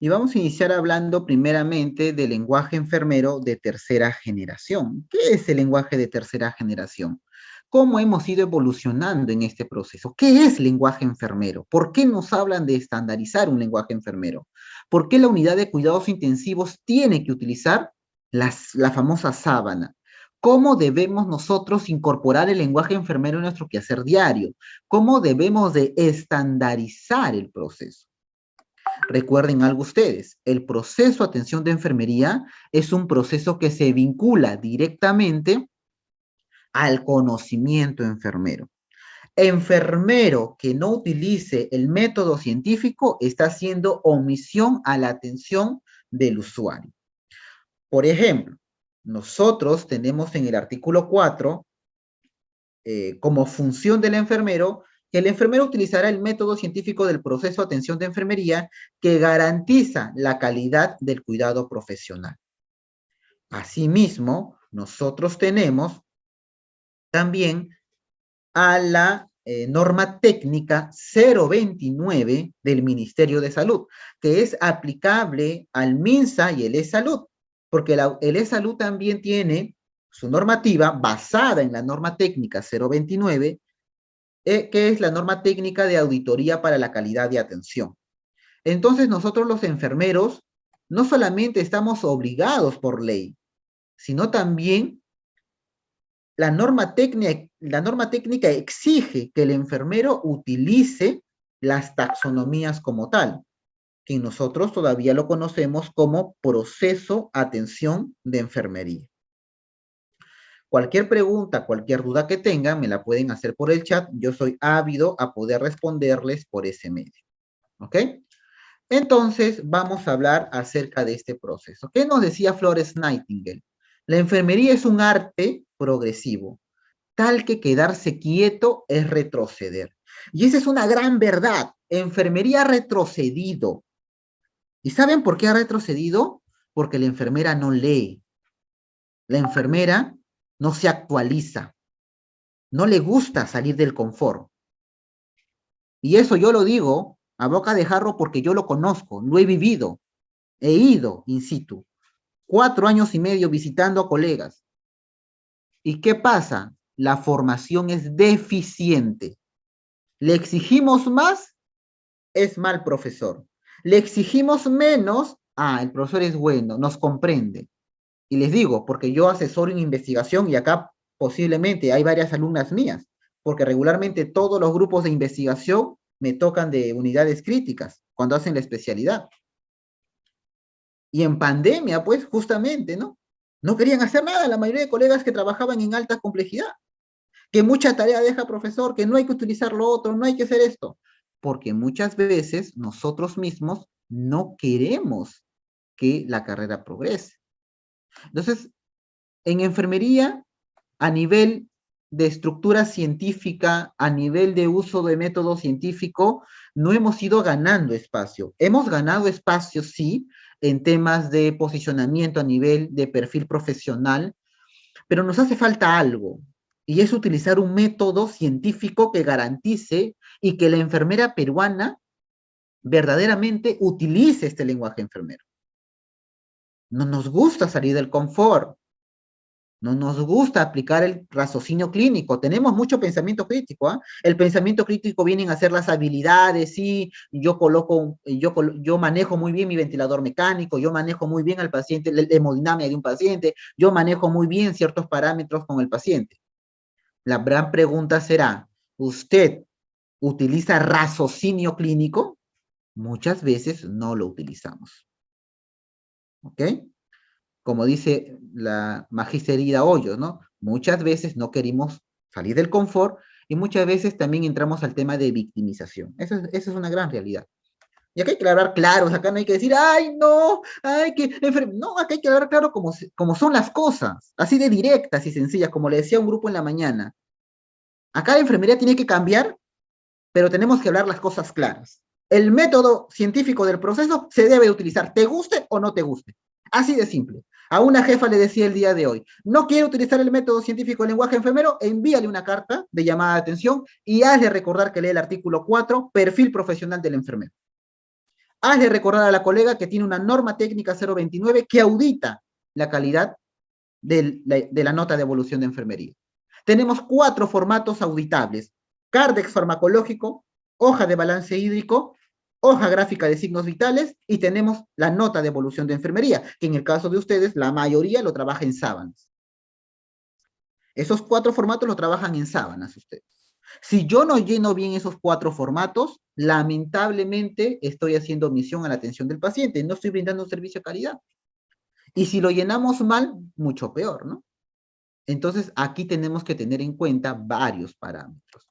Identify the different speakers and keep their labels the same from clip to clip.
Speaker 1: Y vamos a iniciar hablando primeramente del lenguaje enfermero de tercera generación. ¿Qué es el lenguaje de tercera generación? ¿Cómo hemos ido evolucionando en este proceso? ¿Qué es lenguaje enfermero? ¿Por qué nos hablan de estandarizar un lenguaje enfermero? ¿Por qué la unidad de cuidados intensivos tiene que utilizar la famosa sábana? ¿Cómo debemos nosotros incorporar el lenguaje enfermero en nuestro quehacer diario? ¿Cómo debemos de estandarizar el proceso? Recuerden algo ustedes, el proceso de atención de enfermería es un proceso que se vincula directamente al conocimiento enfermero. Enfermero que no utilice el método científico está haciendo omisión a la atención del usuario. Por ejemplo, nosotros tenemos en el artículo 4 como función del enfermero, que el enfermero utilizará el método científico del proceso de atención de enfermería que garantiza la calidad del cuidado profesional. Asimismo, nosotros tenemos también a la norma técnica 029 del Ministerio de Salud, que es aplicable al MINSA y el E-Salud, porque el E-Salud también tiene su normativa basada en la norma técnica 029, que es la norma técnica de auditoría para la calidad de atención. Entonces, nosotros los enfermeros no solamente estamos obligados por ley, sino también la norma técnica exige que el enfermero utilice las taxonomías como tal, que nosotros todavía lo conocemos como proceso atención de enfermería. Cualquier pregunta, cualquier duda que tengan, me la pueden hacer por el chat. Yo soy ávido a poder responderles por ese medio. ¿Ok? Entonces, vamos a hablar acerca de este proceso. ¿Qué nos decía Florence Nightingale? La enfermería es un arte progresivo, tal que quedarse quieto es retroceder. Y esa es una gran verdad. Enfermería ha retrocedido. ¿Y saben por qué ha retrocedido? Porque la enfermera no lee. La enfermera no se actualiza. No le gusta salir del confort. Y eso yo lo digo a boca de jarro porque yo lo conozco, lo he vivido, he ido in situ. 4 años y medio visitando a colegas. ¿Y qué pasa? La formación es deficiente. Le exigimos más, es mal profesor. Le exigimos menos, el profesor es bueno, nos comprende. Y les digo, porque yo asesoro en investigación y acá posiblemente hay varias alumnas mías, porque regularmente todos los grupos de investigación me tocan de unidades críticas cuando hacen la especialidad. Y en pandemia, pues, justamente, ¿no? No querían hacer nada la mayoría de colegas que trabajaban en alta complejidad. Que mucha tarea deja profesor, que no hay que utilizar lo otro, no hay que hacer esto. Porque muchas veces nosotros mismos no queremos que la carrera progrese. Entonces, en enfermería, a nivel de estructura científica, a nivel de uso de método científico, no hemos ido ganando espacio. Hemos ganado espacio, sí, en temas de posicionamiento a nivel de perfil profesional, pero nos hace falta algo, y es utilizar un método científico que garantice y que la enfermera peruana verdaderamente utilice este lenguaje enfermero. No nos gusta salir del confort, no nos gusta aplicar el raciocinio clínico. Tenemos mucho pensamiento crítico. ¿Eh? El pensamiento crítico vienen a ser las habilidades. Sí, yo manejo muy bien mi ventilador mecánico, yo manejo muy bien al paciente, la hemodinamia de un paciente, yo manejo muy bien ciertos parámetros con el paciente. La gran pregunta será, ¿usted utiliza raciocinio clínico? Muchas veces no lo utilizamos. ¿Ok? Como dice la magisterida Hoyos, ¿no? Muchas veces no queremos salir del confort y muchas veces también entramos al tema de victimización. Esa es una gran realidad. Y acá hay que hablar claro, acá no hay que decir, ay, no, ay, que no, acá hay que hablar claro como son las cosas, así de directas y sencillas, como le decía un grupo en la mañana. Acá la enfermería tiene que cambiar, pero tenemos que hablar las cosas claras. El método científico del proceso se debe utilizar, te guste o no te guste. Así de simple. A una jefa le decía el día de hoy, no quiere utilizar el método científico del lenguaje enfermero, envíale una carta de llamada de atención y hazle recordar que lee el artículo 4, perfil profesional del enfermero. Hazle recordar a la colega que tiene una norma técnica 029 que audita la calidad de la nota de evolución de enfermería. Tenemos 4 formatos auditables: Cardex farmacológico, hoja de balance hídrico, hoja gráfica de signos vitales, y tenemos la nota de evolución de enfermería, que en el caso de ustedes, la mayoría lo trabaja en sábanas. Esos 4 formatos lo trabajan en sábanas ustedes. Si yo no lleno bien esos 4 formatos, lamentablemente estoy haciendo omisión a la atención del paciente, no estoy brindando un servicio de calidad. Y si lo llenamos mal, mucho peor, ¿no? Entonces, aquí tenemos que tener en cuenta varios parámetros.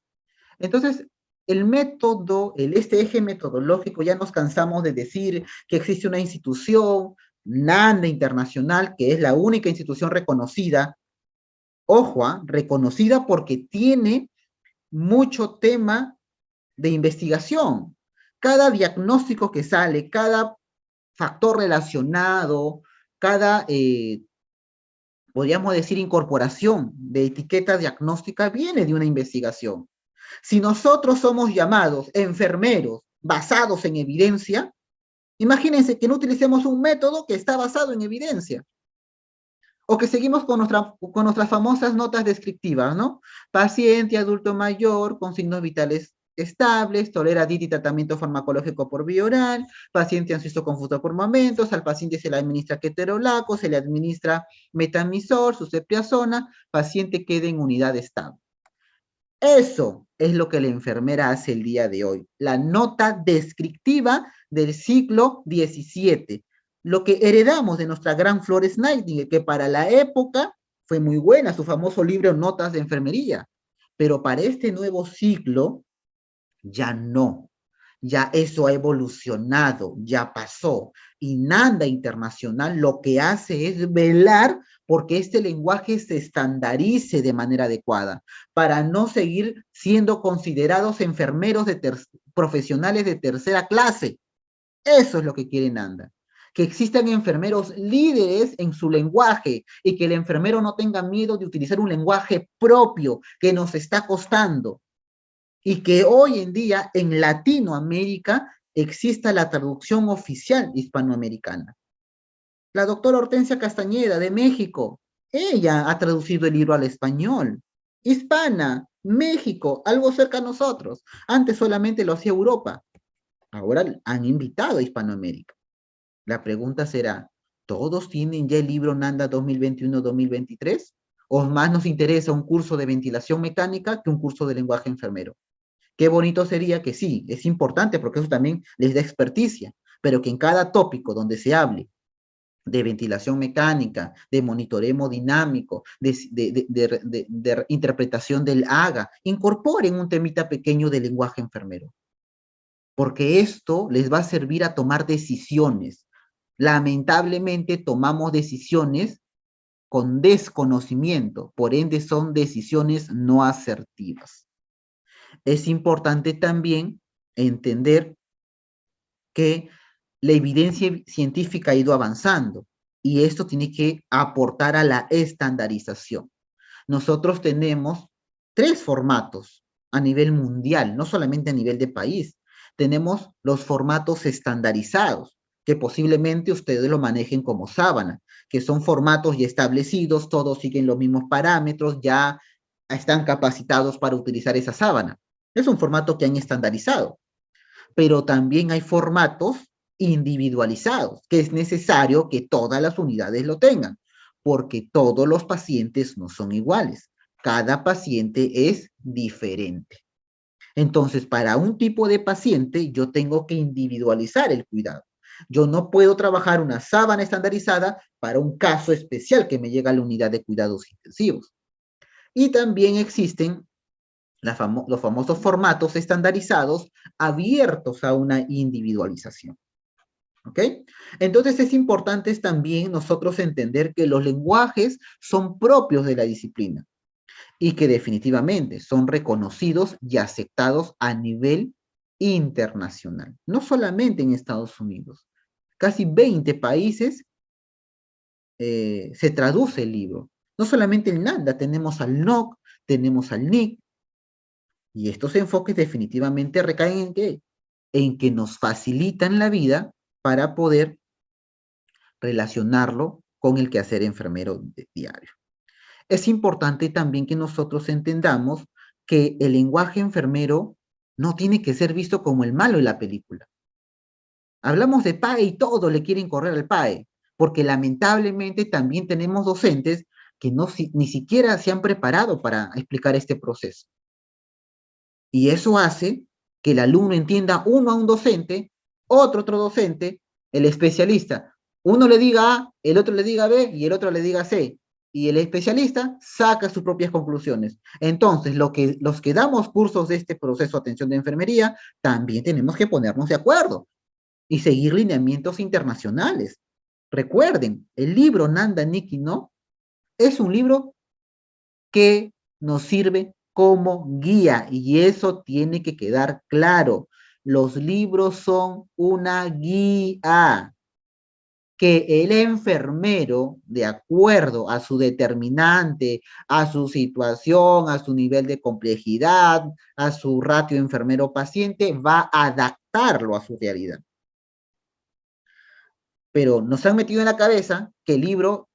Speaker 1: Entonces, este eje metodológico, ya nos cansamos de decir que existe una institución, NANDA Internacional, que es la única institución reconocida, ojo, reconocida porque tiene mucho tema de investigación. Cada diagnóstico que sale, cada factor relacionado, cada podríamos decir, incorporación de etiqueta diagnóstica viene de una investigación. Si nosotros somos llamados enfermeros basados en evidencia, imagínense que no utilicemos un método que está basado en evidencia. O que seguimos con nuestras famosas notas descriptivas, ¿no? Paciente adulto mayor con signos vitales estables, tolera DIT y tratamiento farmacológico por vía oral, paciente ansioso confuso por momentos, al paciente se le administra ketorolaco, se le administra metamisor, sucepriazona, paciente queda en unidad estable. Eso es lo que la enfermera hace el día de hoy, la nota descriptiva del siglo XVII, lo que heredamos de nuestra gran Florence Nightingale, que para la época fue muy buena, su famoso libro Notas de Enfermería, pero para este nuevo siglo ya no, ya eso ha evolucionado, ya pasó, y NANDA Internacional lo que hace es velar porque este lenguaje se estandarice de manera adecuada, para no seguir siendo considerados enfermeros profesionales de tercera clase. Eso es lo que quiere NANDA. Que existan enfermeros líderes en su lenguaje y que el enfermero no tenga miedo de utilizar un lenguaje propio que nos está costando. Y que hoy en día en Latinoamérica exista la traducción oficial hispanoamericana. La doctora Hortensia Castañeda de México, ella ha traducido el libro al español. Hispana, México, algo cerca a nosotros. Antes solamente lo hacía Europa. Ahora han invitado a Hispanoamérica. La pregunta será, ¿todos tienen ya el libro NANDA 2021-2023? ¿O más nos interesa un curso de ventilación mecánica que un curso de lenguaje enfermero? Qué bonito sería que sí, es importante porque eso también les da experticia, pero que en cada tópico donde se hable de ventilación mecánica, de monitoreo hemodinámico, de interpretación del AGA, incorporen un temita pequeño de lenguaje enfermero, porque esto les va a servir a tomar decisiones. Lamentablemente tomamos decisiones con desconocimiento, por ende son decisiones no asertivas. Es importante también entender que la evidencia científica ha ido avanzando y esto tiene que aportar a la estandarización. Nosotros tenemos 3 formatos a nivel mundial, no solamente a nivel de país. Tenemos los formatos estandarizados, que posiblemente ustedes lo manejen como sábana, que son formatos ya establecidos, todos siguen los mismos parámetros, ya están capacitados para utilizar esa sábana. Es un formato que han estandarizado, pero también hay formatos individualizados, que es necesario que todas las unidades lo tengan, porque todos los pacientes no son iguales. Cada paciente es diferente. Entonces, para un tipo de paciente, yo tengo que individualizar el cuidado. Yo no puedo trabajar una sábana estandarizada para un caso especial que me llega a la unidad de cuidados intensivos. Y también existen los famosos formatos estandarizados abiertos a una individualización. ¿Ok? Entonces es importante también nosotros entender que los lenguajes son propios de la disciplina y que definitivamente son reconocidos y aceptados a nivel internacional, no solamente en Estados Unidos. Casi 20 países se traduce el libro. No solamente el NANDA, tenemos al NOC, tenemos al NIC, y estos enfoques definitivamente recaen en qué? en que nos facilitan la vida para poder relacionarlo con el quehacer enfermero diario. Es importante también que nosotros entendamos que el lenguaje enfermero no tiene que ser visto como el malo de la película. Hablamos de PAE y todos le quieren correr al PAE, porque lamentablemente también tenemos docentes que ni siquiera se han preparado para explicar este proceso. Y eso hace que el alumno entienda uno a un docente, otro docente, el especialista. Uno le diga A, el otro le diga B y el otro le diga C. Y el especialista saca sus propias conclusiones. Entonces, los que damos cursos de este proceso de atención de enfermería, también tenemos que ponernos de acuerdo y seguir lineamientos internacionales. Recuerden, el libro Nanda Nikki No es un libro que nos sirve como guía y eso tiene que quedar claro. Los libros son una guía que el enfermero, de acuerdo a su determinante, a su situación, a su nivel de complejidad, a su ratio enfermero-paciente, va a adaptarlo a su realidad. Pero nos han metido en la cabeza que el libro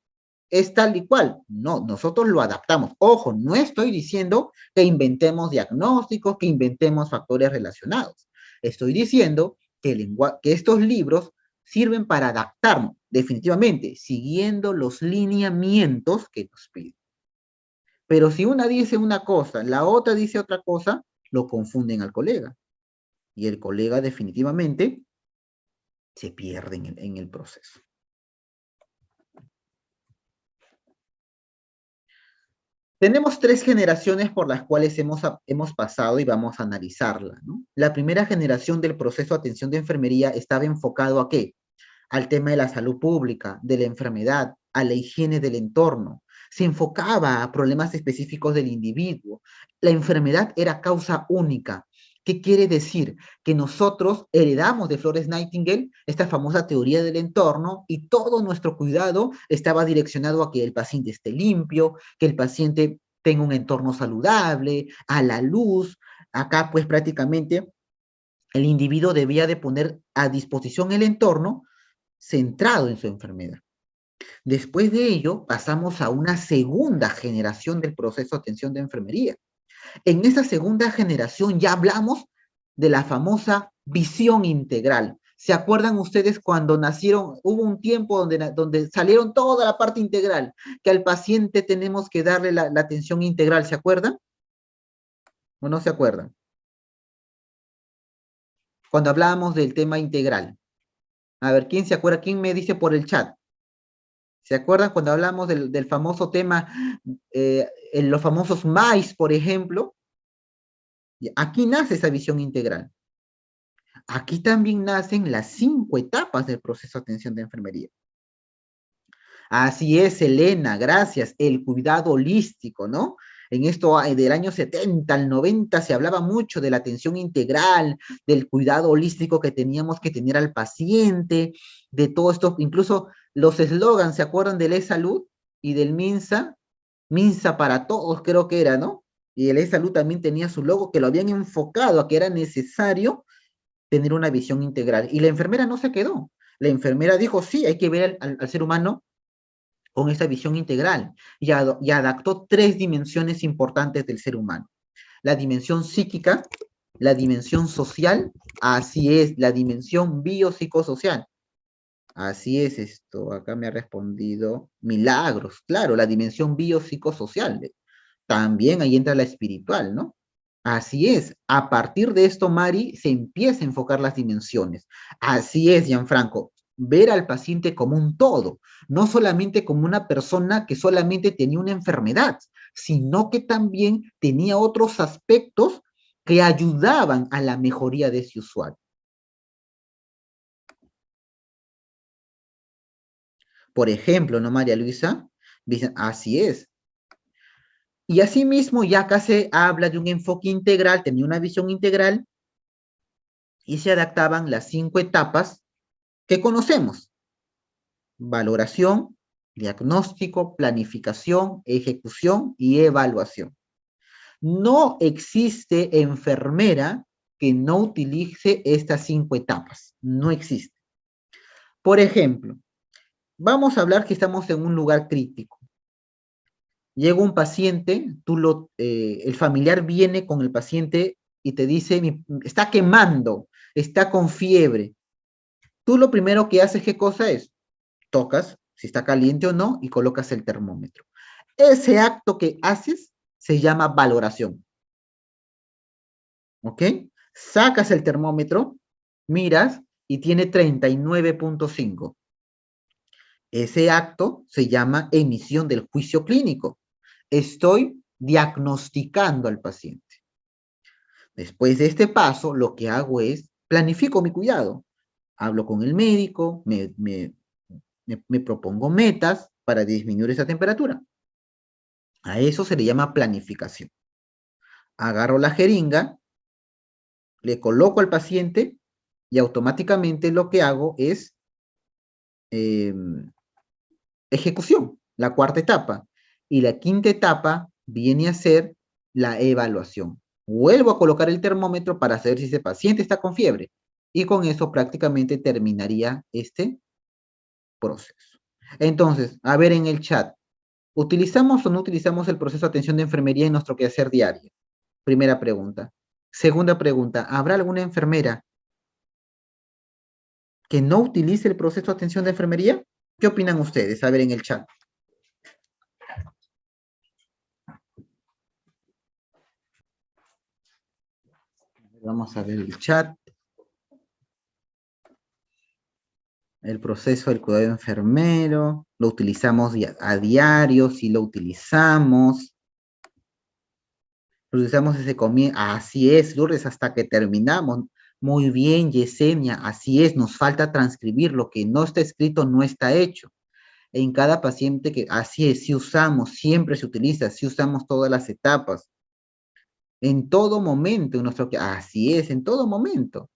Speaker 1: es tal y cual. No, nosotros lo adaptamos. Ojo, no estoy diciendo que inventemos diagnósticos, que inventemos factores relacionados. Estoy diciendo que estos libros sirven para adaptarnos, definitivamente, siguiendo los lineamientos que nos piden. Pero si una dice una cosa, la otra dice otra cosa, lo confunden al colega. Y el colega definitivamente se pierde en el proceso. Tenemos tres generaciones por las cuales hemos pasado y vamos a analizarla, ¿no? La primera generación del proceso de atención de enfermería estaba enfocado ¿a qué? Al tema de la salud pública, de la enfermedad, a la higiene del entorno. Se enfocaba a problemas específicos del individuo. La enfermedad era causa única. ¿Qué quiere decir? Que nosotros heredamos de Florence Nightingale esta famosa teoría del entorno y todo nuestro cuidado estaba direccionado a que el paciente esté limpio, que el paciente tenga un entorno saludable, a la luz. Acá pues prácticamente el individuo debía de poner a disposición el entorno centrado en su enfermedad. Después de ello, pasamos a una segunda generación del proceso de atención de enfermería. En esa segunda generación ya hablamos de la famosa visión integral. ¿Se acuerdan ustedes cuando nacieron? Hubo un tiempo donde salieron toda la parte integral, que al paciente tenemos que darle la atención integral. ¿Se acuerdan? ¿O no se acuerdan? Cuando hablábamos del tema integral. A ver, ¿quién se acuerda? ¿Quién me dice por el chat? ¿Se acuerdan cuando hablamos del famoso tema, en los famosos MAIS, por ejemplo? Aquí nace esa visión integral. Aquí también nacen las 5 etapas del proceso de atención de enfermería. Así es, Elena, gracias. El cuidado holístico, ¿no? En esto del año 70 al 90 se hablaba mucho de la atención integral, del cuidado holístico que teníamos que tener al paciente, de todo esto, incluso los eslogans, ¿se acuerdan del E-Salud y del MINSA? MINSA para todos, creo que era, ¿no? Y el E-Salud también tenía su logo que lo habían enfocado a que era necesario tener una visión integral. Y la enfermera no se quedó. La enfermera dijo, sí, hay que ver al ser humano con esa visión integral y adaptó 3 dimensiones importantes del ser humano. La dimensión psíquica, la dimensión social, así es, la dimensión biopsicosocial. Así es esto, acá me ha respondido Milagros, claro, la dimensión biopsicosocial. También ahí entra la espiritual, ¿no? Así es, a partir de esto, Mari, se empieza a enfocar las dimensiones. Así es, Gianfranco, ver al paciente como un todo, no solamente como una persona que solamente tenía una enfermedad, sino que también tenía otros aspectos que ayudaban a la mejoría de ese usuario. Por ejemplo, ¿no, María Luisa? Así es. Y asimismo, ya acá se habla de un enfoque integral, tenía una visión integral, y se adaptaban las 5 etapas que conocemos: valoración, diagnóstico, planificación, ejecución y evaluación. No existe enfermera que no utilice estas 5 etapas. No existe. Por ejemplo, vamos a hablar que estamos en un lugar crítico. Llega un paciente, el familiar viene con el paciente y te dice, está quemando, está con fiebre. Tú lo primero que haces, ¿qué cosa es? Tocas si está caliente o no y colocas el termómetro. Ese acto que haces se llama valoración. ¿Ok? Sacas el termómetro, miras y tiene 39.5. Ese acto se llama emisión del juicio clínico. Estoy diagnosticando al paciente. Después de este paso, lo que hago es planifico mi cuidado. Hablo con el médico, me propongo metas para disminuir esa temperatura. A eso se le llama planificación. Agarro la jeringa, le coloco al paciente y automáticamente lo que hago es ejecución, la cuarta etapa. Y la quinta etapa viene a ser la evaluación. Vuelvo a colocar el termómetro para saber si ese paciente está con fiebre. Y con eso prácticamente terminaría este proceso. Entonces, a ver en el chat, ¿utilizamos o no utilizamos el proceso de atención de enfermería en nuestro quehacer diario? Primera pregunta. Segunda pregunta, ¿habrá alguna enfermera que no utilice el proceso de atención de enfermería? ¿Qué opinan ustedes? A ver en el chat. Vamos a ver el chat. El proceso del cuidado enfermero, lo utilizamos a diario, si lo utilizamos. Lo utilizamos desde comienzo. Así es, Lourdes, hasta que terminamos. Muy bien, Yesenia, así es, nos falta transcribir. Lo que no está escrito no está hecho. En cada paciente que, así es, si usamos, siempre se utiliza, si usamos todas las etapas. En todo momento, así es, en todo momento.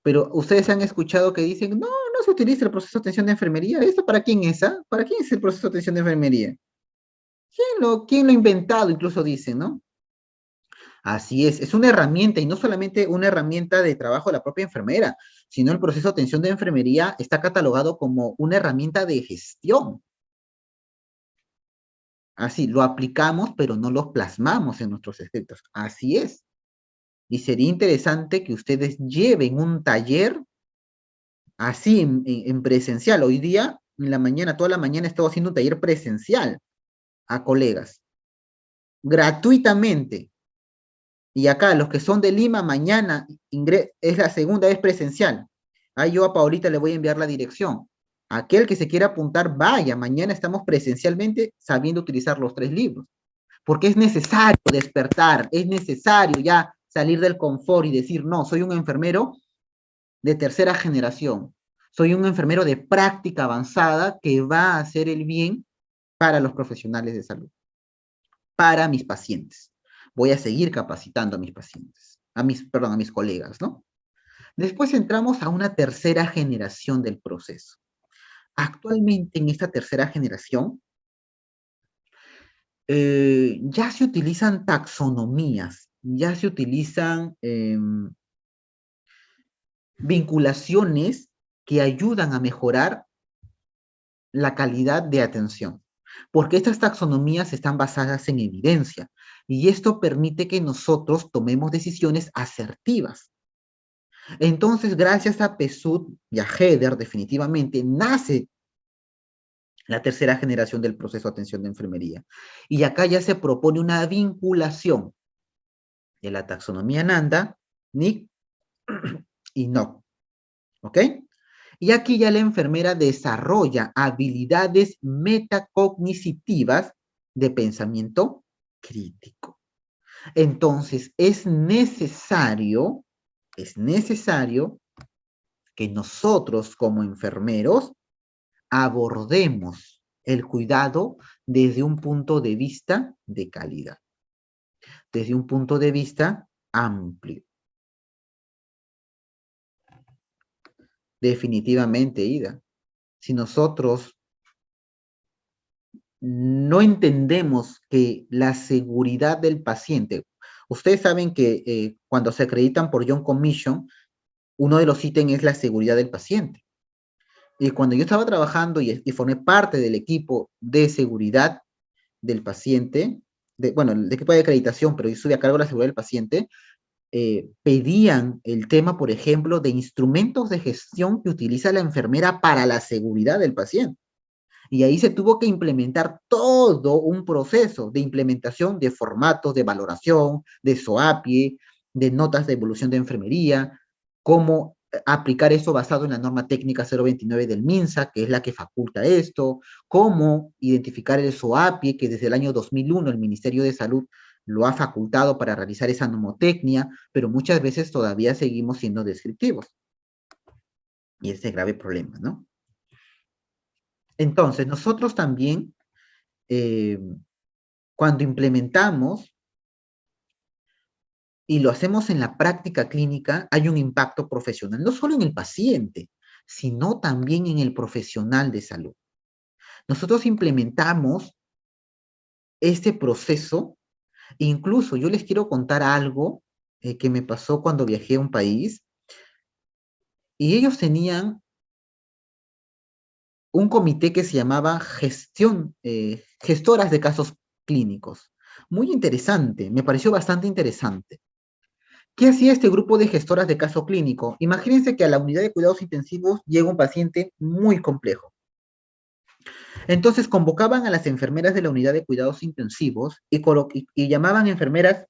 Speaker 1: Pero ustedes han escuchado que dicen, no, no se utiliza el proceso de atención de enfermería. ¿Esto para quién es? Ah? ¿Para quién es el proceso de atención de enfermería? ¿Quién lo ha inventado? Incluso dicen, ¿no? Así es una herramienta y no solamente una herramienta de trabajo de la propia enfermera, sino el proceso de atención de enfermería está catalogado como una herramienta de gestión. Así, lo aplicamos, pero no lo plasmamos en nuestros escritos. Así es. Y sería interesante que ustedes lleven un taller así en presencial. Hoy día, en la mañana, toda la mañana he estado haciendo un taller presencial a colegas, gratuitamente. Y acá, los que son de Lima, mañana es la segunda vez presencial. Ahí yo a Paulita le voy a enviar la dirección. Aquel que se quiera apuntar, vaya, mañana estamos presencialmente sabiendo utilizar los 3 libros. Porque es necesario despertar, es necesario ya salir del confort y decir, no, soy un enfermero de tercera generación. Soy un enfermero de práctica avanzada que va a hacer el bien para los profesionales de salud, para mis pacientes. Voy a seguir capacitando a mis pacientes, a mis colegas, ¿no? Después entramos a una tercera generación del proceso. Actualmente en esta tercera generación ya se utilizan taxonomías, ya se utilizan vinculaciones que ayudan a mejorar la calidad de atención, porque estas taxonomías están basadas en evidencia y esto permite que nosotros tomemos decisiones asertivas. Entonces, gracias a Pesud y a Heder, definitivamente, nace la tercera generación del proceso de atención de enfermería. Y acá ya se propone una vinculación de la taxonomía Nanda, Nick y No. ¿Ok? Y aquí ya la enfermera desarrolla habilidades metacognitivas de pensamiento crítico. Entonces, es necesario que nosotros como enfermeros abordemos el cuidado desde un punto de vista de calidad, desde un punto de vista amplio. Definitivamente, Ida. Si nosotros no entendemos que la seguridad del paciente, Ustedes saben que cuando se acreditan por John Commission, uno de los ítems es la seguridad del paciente. Y cuando yo estaba trabajando y formé parte del equipo de seguridad del paciente, bueno, el equipo de acreditación, pero yo estuve a cargo de la seguridad del paciente, pedían el tema, por ejemplo, de instrumentos de gestión que utiliza la enfermera para la seguridad del paciente. Y ahí se tuvo que implementar todo un proceso de implementación de formatos de valoración, de SOAPIE, de notas de evolución de enfermería, cómo aplicar eso basado en la norma técnica 029 del MINSA, que es la que faculta esto, cómo identificar el SOAPIE, que desde el año 2001 el Ministerio de Salud lo ha facultado para realizar esa nomotecnia, pero muchas veces todavía seguimos siendo descriptivos. Y ese grave problema, ¿no? Entonces, nosotros también, eh, cuando implementamos y lo hacemos en la práctica clínica, hay un impacto profesional, no solo en el paciente, sino también en el profesional de salud. Nosotros implementamos este proceso, incluso yo les quiero contar algo que me pasó cuando viajé a un país, y ellos tenían un comité que se llamaba gestoras de casos clínicos. Muy interesante, me pareció bastante interesante. ¿Qué hacía este grupo de gestoras de caso clínico? Imagínense que a la unidad de cuidados intensivos llega un paciente muy complejo. Entonces convocaban a las enfermeras de la unidad de cuidados intensivos y llamaban enfermeras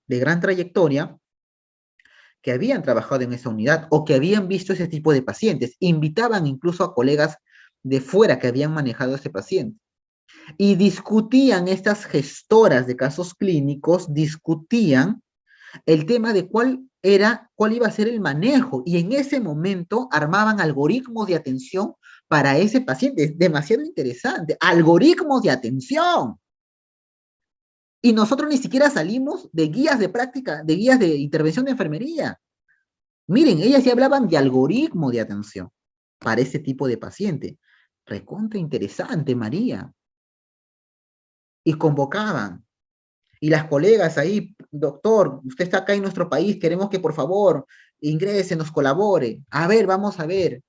Speaker 1: de gran trayectoria que habían trabajado en esa unidad o que habían visto ese tipo de pacientes. Invitaban incluso a colegas de fuera que habían manejado ese paciente. Y discutían estas gestoras de casos clínicos, discutían el tema de cuál iba a ser el manejo, y en ese momento armaban algoritmos de atención para ese paciente. Es demasiado interesante, algoritmos de atención. Y nosotros ni siquiera salimos de guías de práctica, de guías de intervención de enfermería. Miren, ellas ya hablaban de algoritmo de atención para ese tipo de paciente. Recontra interesante, María. Y convocaban. Y las colegas ahí, doctor, usted está acá en nuestro país, queremos que por favor ingrese, nos colabore. A ver, vamos a ver.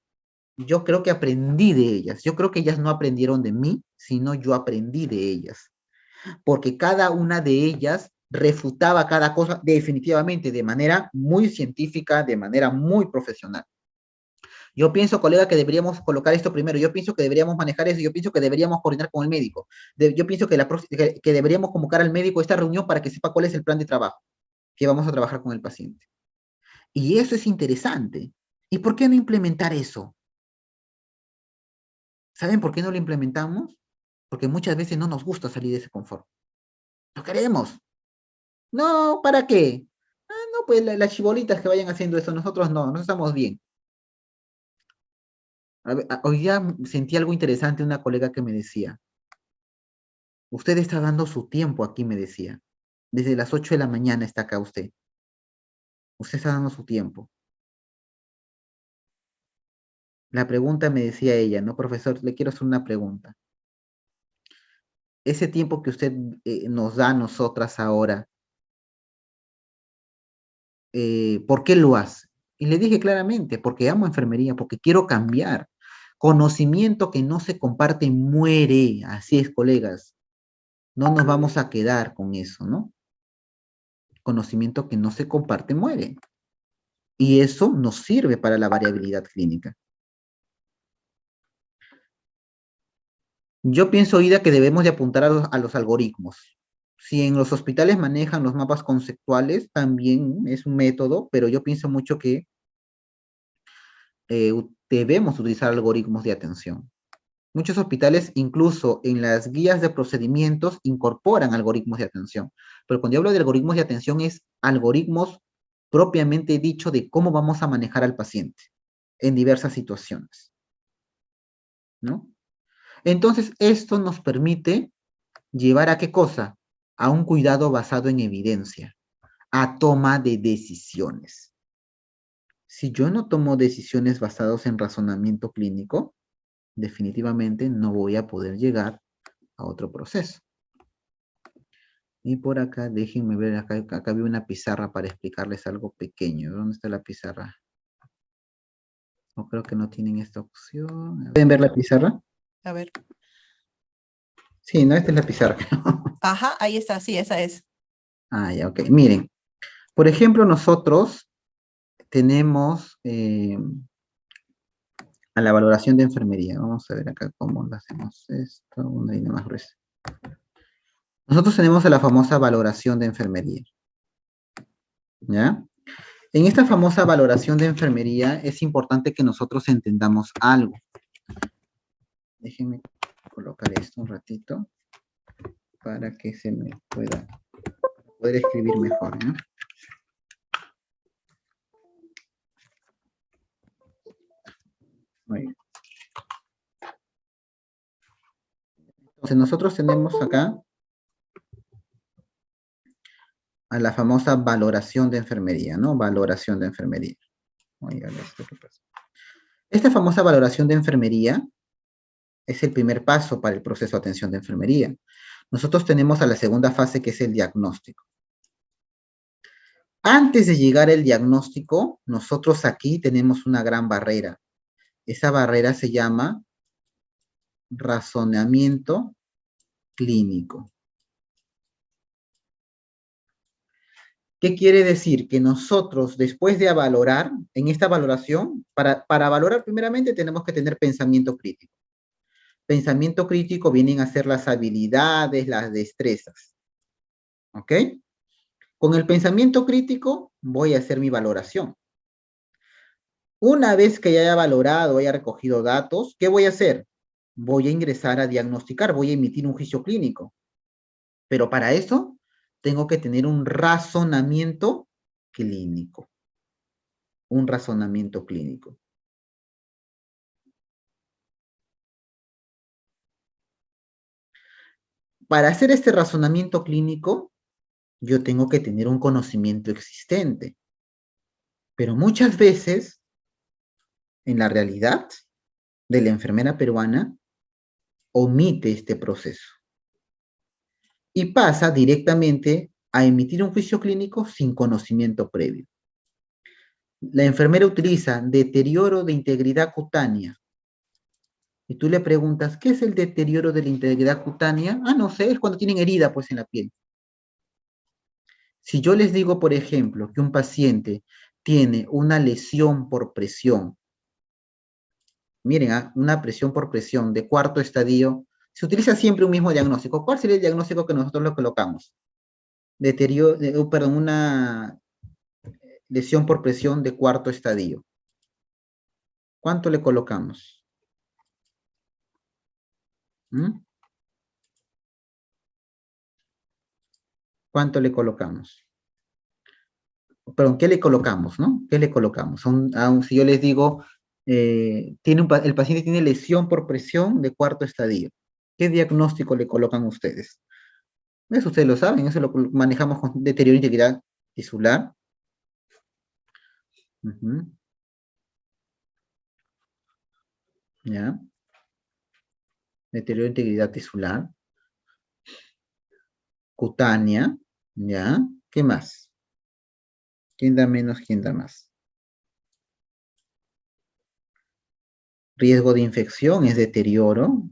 Speaker 1: Yo creo que aprendí de ellas. Yo creo que ellas no aprendieron de mí, sino yo aprendí de ellas. Porque cada una de ellas refutaba cada cosa definitivamente de manera muy científica, de manera muy profesional. Yo pienso, colega, que deberíamos colocar esto primero. Yo pienso que deberíamos manejar eso. Yo pienso que deberíamos coordinar con el médico. Yo pienso que deberíamos convocar al médico a esta reunión para que sepa cuál es el plan de trabajo que vamos a trabajar con el paciente. Y eso es interesante. ¿Y por qué no implementar eso? ¿Saben por qué no lo implementamos? Porque muchas veces no nos gusta salir de ese confort. No queremos. No, ¿para qué? Ah, no, pues las chibolitas que vayan haciendo eso, nosotros no, no estamos bien. Hoy día sentí algo interesante, una colega que me decía, usted está dando su tiempo aquí, me decía. Desde las 8 de la mañana está acá usted. Usted está dando su tiempo. La pregunta me decía ella, no, profesor, le quiero hacer una pregunta. Ese tiempo que usted nos da a nosotras ahora, ¿por qué lo hace? Y le dije claramente, porque amo enfermería, porque quiero cambiar. Conocimiento que no se comparte muere. Así es, colegas. No nos vamos a quedar con eso, ¿no? Conocimiento que no se comparte muere. Y eso nos sirve para la variabilidad clínica. Yo pienso, Ida, que debemos de apuntar a los algoritmos. Si en los hospitales manejan los mapas conceptuales, también es un método, pero yo pienso mucho que debemos utilizar algoritmos de atención. Muchos hospitales, incluso en las guías de procedimientos, incorporan algoritmos de atención. Pero cuando yo hablo de algoritmos de atención, es algoritmos propiamente dicho de cómo vamos a manejar al paciente en diversas situaciones, ¿no? Entonces, esto nos permite llevar a qué cosa? A un cuidado basado en evidencia, a toma de decisiones. Si yo no tomo decisiones basadas en razonamiento clínico, definitivamente no voy a poder llegar a otro proceso. Y por acá, déjenme ver, acá vi una pizarra para explicarles algo pequeño. ¿Dónde está la pizarra? No creo que no tienen esta opción. ¿Pueden ver la pizarra?
Speaker 2: A ver.
Speaker 1: Sí, no, esta es la pizarra.
Speaker 2: Ajá, ahí está, sí, esa es.
Speaker 1: Ah, ya, ok. Miren, por ejemplo, nosotros tenemos a la valoración de enfermería. Vamos a ver acá cómo lo hacemos esto, una línea más gruesa. Nosotros tenemos a la famosa valoración de enfermería. ¿Ya? En esta famosa valoración de enfermería es importante que nosotros entendamos algo. Déjenme colocar esto un ratito para que se me pueda poder escribir mejor, ¿no? Muy bien. Entonces nosotros tenemos acá a la famosa valoración de enfermería, ¿no? Valoración de enfermería. Oigan, esto qué pasa. Esta famosa valoración de enfermería es el primer paso para el proceso de atención de enfermería. Nosotros tenemos a la segunda fase que es el diagnóstico. Antes de llegar al diagnóstico, nosotros aquí tenemos una gran barrera. Esa barrera se llama razonamiento clínico. ¿Qué quiere decir? Que nosotros, después de valorar, en esta valoración, para valorar primeramente tenemos que tener pensamiento crítico. Pensamiento crítico vienen a ser las habilidades, las destrezas. ¿Ok? Con el pensamiento crítico voy a hacer mi valoración. Una vez que ya haya valorado, haya recogido datos, ¿qué voy a hacer? Voy a ingresar a diagnosticar, voy a emitir un juicio clínico. Pero para eso tengo que tener un razonamiento clínico. Un razonamiento clínico. Para hacer este razonamiento clínico, yo tengo que tener un conocimiento existente. Pero muchas veces, en la realidad de la enfermera peruana, omite este proceso y pasa directamente a emitir un juicio clínico sin conocimiento previo. La enfermera utiliza deterioro de integridad cutánea. Y tú le preguntas, ¿qué es el deterioro de la integridad cutánea? Ah, no sé, es cuando tienen herida pues en la piel. Si yo les digo, por ejemplo, que un paciente tiene una lesión por presión, miren, una presión por presión de cuarto estadio, se utiliza siempre un mismo diagnóstico. ¿Cuál sería el diagnóstico que nosotros le colocamos? Perdón, una lesión por presión de cuarto estadio. ¿Cuánto le colocamos? ¿Mm? ¿Cuánto le colocamos? Perdón, ¿qué le colocamos, no? ¿Qué le colocamos? Si yo les digo, el paciente tiene lesión por presión de cuarto estadio, ¿qué diagnóstico le colocan ustedes? Eso ustedes lo saben, eso lo manejamos con deterioro de integridad tisular. ¿Ya? Deterioro de integridad tisular. Cutánea, ¿ya? ¿Qué más? ¿Quién da menos, quién da más? Riesgo de infección es deterioro,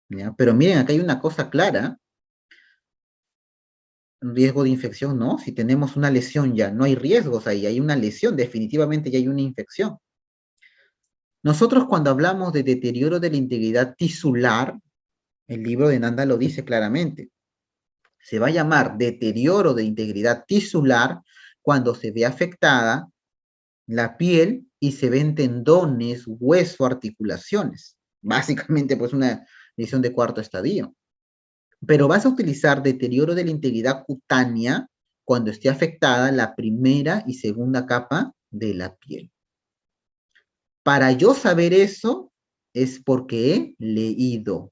Speaker 1: ¿ya? Pero miren, acá hay una cosa clara. Riesgo de infección, no. Si tenemos una lesión ya, no hay riesgos ahí, hay una lesión, definitivamente ya hay una infección. Nosotros cuando hablamos de deterioro de la integridad tisular, el libro de Nanda lo dice claramente. Se va a llamar deterioro de integridad tisular cuando se ve afectada la piel y se ven tendones, hueso, articulaciones. Básicamente, pues una lesión de cuarto estadio. Pero vas a utilizar deterioro de la integridad cutánea cuando esté afectada la primera y segunda capa de la piel. Para yo saber eso es porque he leído,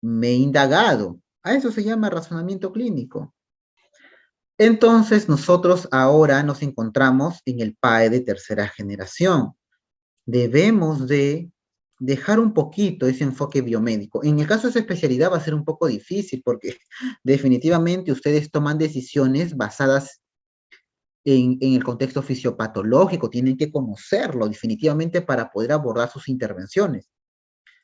Speaker 1: me he indagado. A eso se llama razonamiento clínico. Entonces, nosotros ahora nos encontramos en el PAE de tercera generación. Debemos de dejar un poquito ese enfoque biomédico. En el caso de esa especialidad va a ser un poco difícil porque definitivamente ustedes toman decisiones basadas en el contexto fisiopatológico, tienen que conocerlo definitivamente para poder abordar sus intervenciones.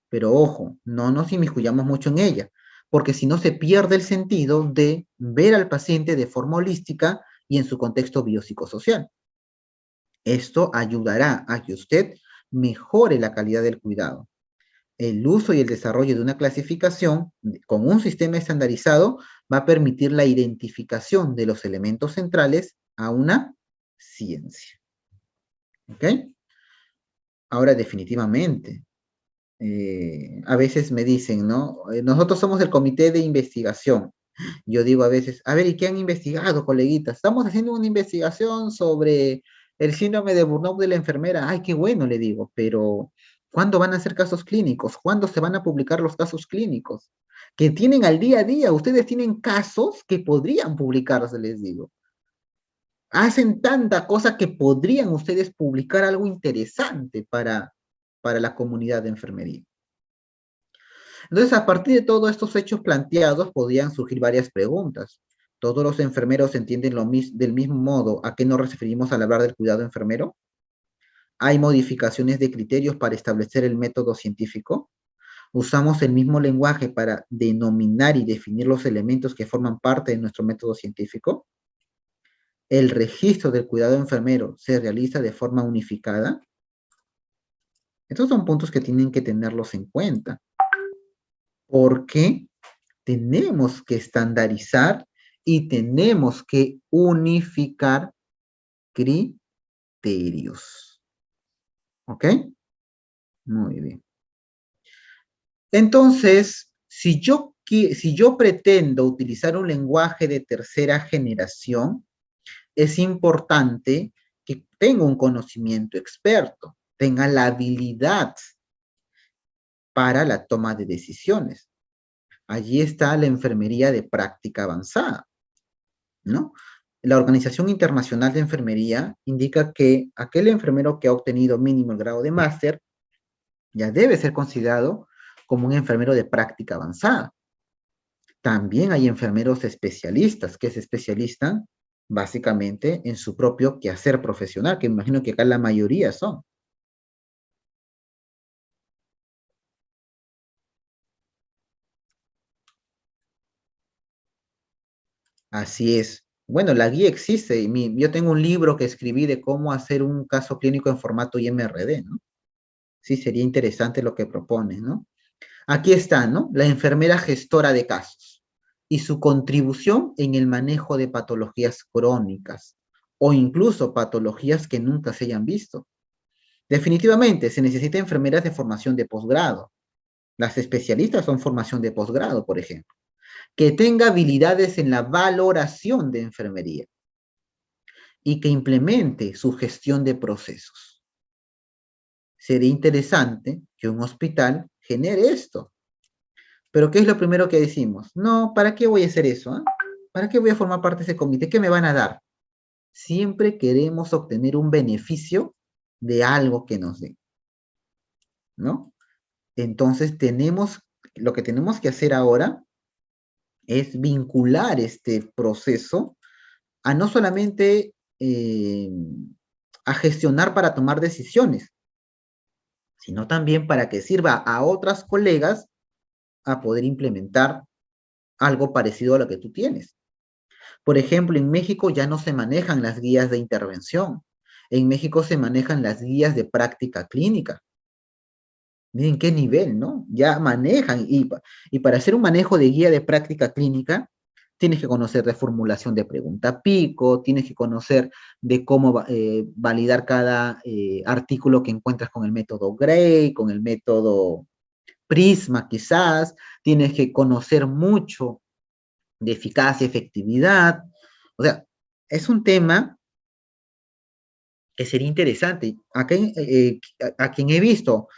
Speaker 1: Pero ojo, no nos inmiscuyamos mucho en ella, porque si no se pierde el sentido de ver al paciente de forma holística y en su contexto biopsicosocial. Esto ayudará a que usted mejore la calidad del cuidado. El uso y el desarrollo de una clasificación con un sistema estandarizado va a permitir la identificación de los elementos centrales a una ciencia. ¿Ok? Ahora, definitivamente, a veces me dicen, ¿no? Nosotros somos el comité de investigación. Yo digo a veces, a ver, ¿y qué han investigado, coleguitas? Estamos haciendo una investigación sobre el síndrome de Burnout de la enfermera. Ay, qué bueno, le digo, pero ¿cuándo van a hacer casos clínicos? ¿Cuándo se van a publicar los casos clínicos? Que tienen al día a día, ustedes tienen casos que podrían publicarse, les digo. Hacen tanta cosa que podrían ustedes publicar algo interesante para la comunidad de enfermería. Entonces, a partir de todos estos hechos planteados, podían surgir varias preguntas. ¿Todos los enfermeros entienden del mismo modo a qué nos referimos al hablar del cuidado enfermero? ¿Hay modificaciones de criterios para establecer el método científico? ¿Usamos el mismo lenguaje para denominar y definir los elementos que forman parte de nuestro método científico? ¿El registro del cuidado enfermero se realiza de forma unificada? Estos son puntos que tienen que tenerlos en cuenta, porque tenemos que estandarizar y tenemos que unificar criterios. ¿Ok? Muy bien. Entonces, si yo pretendo utilizar un lenguaje de tercera generación, es importante que tenga un conocimiento experto, tenga la habilidad para la toma de decisiones. Allí está la enfermería de práctica avanzada, ¿no? La Organización Internacional de Enfermería indica que aquel enfermero que ha obtenido mínimo el grado de máster ya debe ser considerado como un enfermero de práctica avanzada. También hay enfermeros especialistas que se especializan básicamente en su propio quehacer profesional, que imagino que acá la mayoría son. Así es. Bueno, la guía existe. Yo tengo un libro que escribí de cómo hacer un caso clínico en formato IMRD, ¿no? Sí, sería interesante lo que propone, ¿no? Aquí está, ¿no? La enfermera gestora de casos y su contribución en el manejo de patologías crónicas o incluso patologías que nunca se hayan visto. Definitivamente, se necesita enfermeras de formación de posgrado. Las especialistas son formación de posgrado, por ejemplo. Que tenga habilidades en la valoración de enfermería y que implemente su gestión de procesos. Sería interesante que un hospital genere esto. Pero ¿qué es lo primero que decimos? No, ¿para qué voy a hacer eso? ¿Para qué voy a formar parte de ese comité? ¿Qué me van a dar? Siempre queremos obtener un beneficio de algo que nos den, ¿no? Entonces lo que tenemos que hacer ahora es vincular este proceso a no solamente a gestionar para tomar decisiones, sino también para que sirva a otras colegas a poder implementar algo parecido a lo que tú tienes. Por ejemplo, en México ya no se manejan las guías de intervención. En México se manejan las guías de práctica clínica. Miren qué nivel, ¿no? Ya manejan. Y para hacer un manejo de guía de práctica clínica, tienes que conocer de formulación de pregunta pico, tienes que conocer de cómo validar cada artículo que encuentras con el método Gray, con el método Prisma quizás, tienes que conocer mucho de eficacia, efectividad. O sea, es un tema que sería interesante. A quien he visto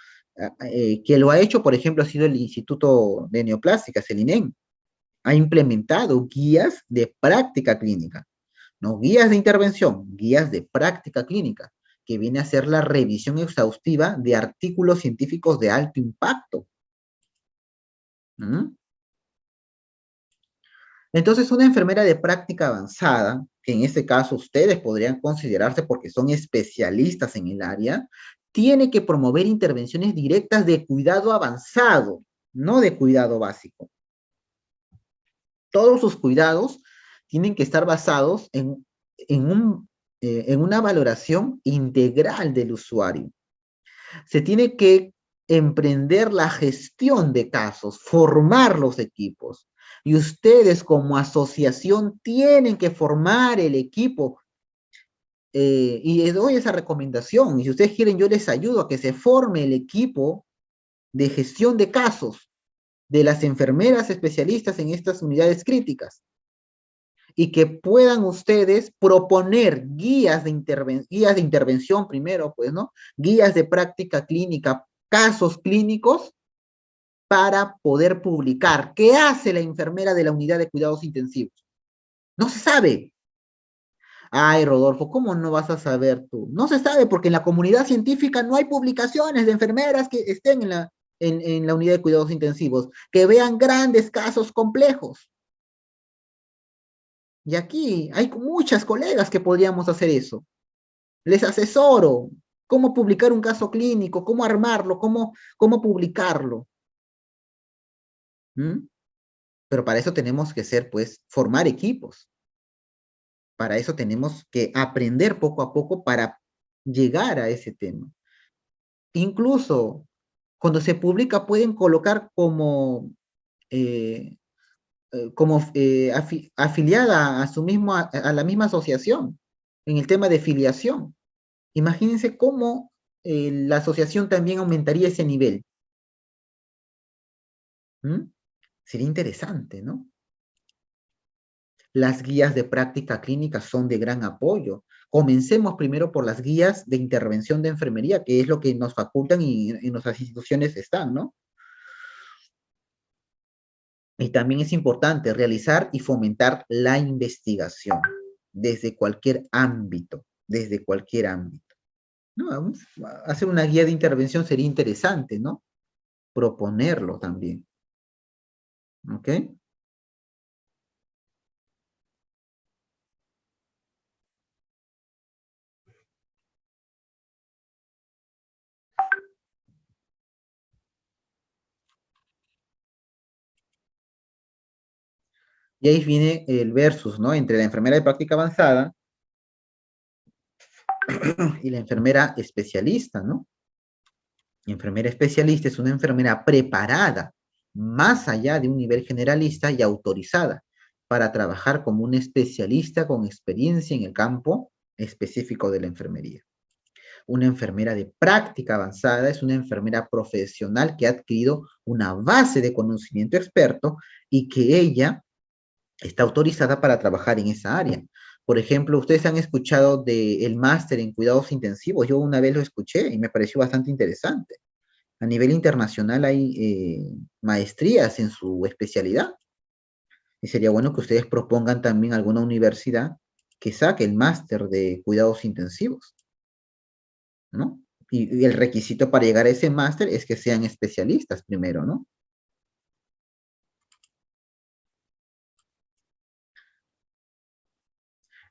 Speaker 1: que lo ha hecho, por ejemplo, ha sido el Instituto de Neoplásticas, el INEM. Ha implementado guías de práctica clínica, no guías de intervención, guías de práctica clínica, que viene a ser la revisión exhaustiva de artículos científicos de alto impacto. ¿Mm? Entonces, una enfermera de práctica avanzada, que en este caso ustedes podrían considerarse porque son especialistas en el área, tiene que promover intervenciones directas de cuidado avanzado, no de cuidado básico. Todos sus cuidados tienen que estar basados en una valoración integral del usuario. Se tiene que emprender la gestión de casos, formar los equipos. Y ustedes como asociación tienen que formar el equipo. Y les doy esa recomendación. Y si ustedes quieren, yo les ayudo a que se forme el equipo de gestión de casos de las enfermeras especialistas en estas unidades críticas. Y que puedan ustedes proponer guías de intervención primero, pues, ¿no? Guías de práctica clínica, casos clínicos para poder publicar. ¿Qué hace la enfermera de la unidad de cuidados intensivos? No se sabe. Ay, Rodolfo, ¿cómo no vas a saber tú? No se sabe porque en la comunidad científica no hay publicaciones de enfermeras que estén en la unidad de cuidados intensivos, que vean grandes casos complejos. Y aquí hay muchas colegas que podríamos hacer eso. Les asesoro cómo publicar un caso clínico, cómo armarlo, cómo publicarlo. ¿Mm? Pero para eso tenemos que pues, formar equipos. Para eso tenemos que aprender poco a poco para llegar a ese tema. Incluso cuando se publica pueden colocar eh, afiliada a la misma asociación en el tema de filiación. Imagínense cómo la asociación también aumentaría ese nivel. ¿Mm? Sería interesante, ¿no? Las guías de práctica clínica son de gran apoyo. Comencemos primero por las guías de intervención de enfermería, que es lo que nos facultan y en nuestras instituciones están, ¿no? Y también es importante realizar y fomentar la investigación desde cualquier ámbito, desde cualquier ámbito. ¿No? Hacer una guía de intervención sería interesante, ¿no? Proponerlo también. ¿Ok? Y ahí viene el versus, ¿no? Entre la enfermera de práctica avanzada y la enfermera especialista, ¿no? La enfermera especialista es una enfermera preparada más allá de un nivel generalista y autorizada para trabajar como un especialista con experiencia en el campo específico de la enfermería. Una enfermera de práctica avanzada es una enfermera profesional que ha adquirido una base de conocimiento experto y que ella está autorizada para trabajar en esa área. Por ejemplo, ustedes han escuchado del máster en cuidados intensivos. Yo una vez lo escuché y me pareció bastante interesante. A nivel internacional hay maestrías en su especialidad. Y sería bueno que ustedes propongan también alguna universidad que saque el máster de cuidados intensivos, ¿no? Y el requisito para llegar a ese máster es que sean especialistas primero, ¿no?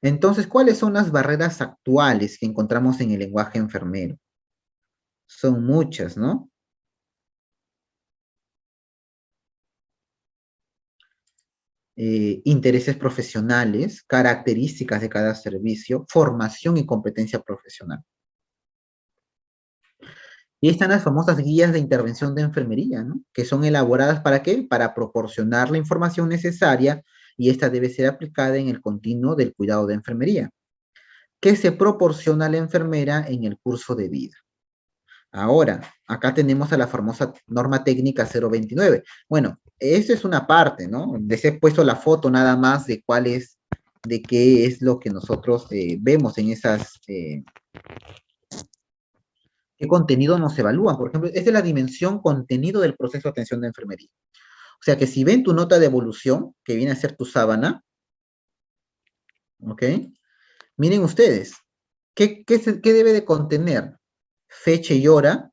Speaker 1: Entonces, ¿cuáles son las barreras actuales que encontramos en el lenguaje enfermero? Son muchas, ¿no? Intereses profesionales, características de cada servicio, formación y competencia profesional. Y están las famosas guías de intervención de enfermería, ¿no? Que son elaboradas ¿para qué? Para proporcionar la información necesaria y esta debe ser aplicada en el continuo del cuidado de enfermería, que se proporciona a la enfermera en el curso de vida. Ahora, acá tenemos a la famosa norma técnica 029. Bueno, esa es una parte, ¿no? Les he puesto la foto nada más de de qué es lo que nosotros vemos en qué contenido nos evalúan. Por ejemplo, esta es la dimensión contenido del proceso de atención de enfermería. O sea que si ven tu nota de evolución, que viene a ser tu sábana, ¿ok? Miren ustedes, ¿Qué debe de contener? Fecha y hora,